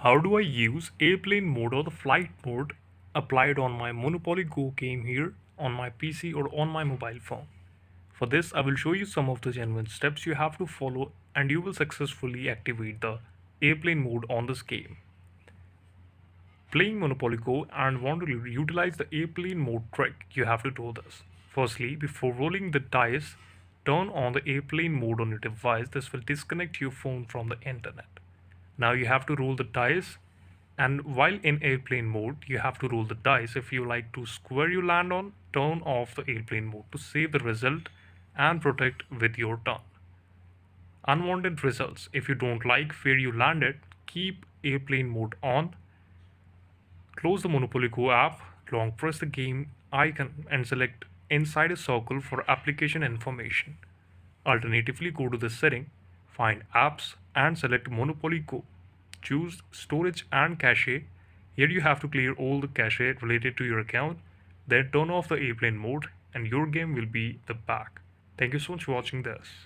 How do I use airplane mode or the flight mode applied on my Monopoly Go game here on my PC or on my mobile phone? For this, I will show you some of the genuine steps you have to follow and you will successfully activate the airplane mode on this game. Playing Monopoly Go and want to utilize the airplane mode trick, you have to do this. Firstly, before rolling the dice, turn on the airplane mode on your device. This will disconnect your phone from the internet. Now you have to roll the dice, and while in airplane mode, you have to roll the dice. If you like to square you land on, turn off the airplane mode to save the result and protect with your turn. Unwanted results. If you don't like where you landed, keep airplane mode on. Close the Monopoly Go app, long press the game icon and select inside a circle for application information. Alternatively, go to the setting, find apps and select Monopoly Go. Choose storage and cache. Here you have to clear all the cache related to your account. Then turn off the airplane mode and your game will be the back. Thank you so much for watching this.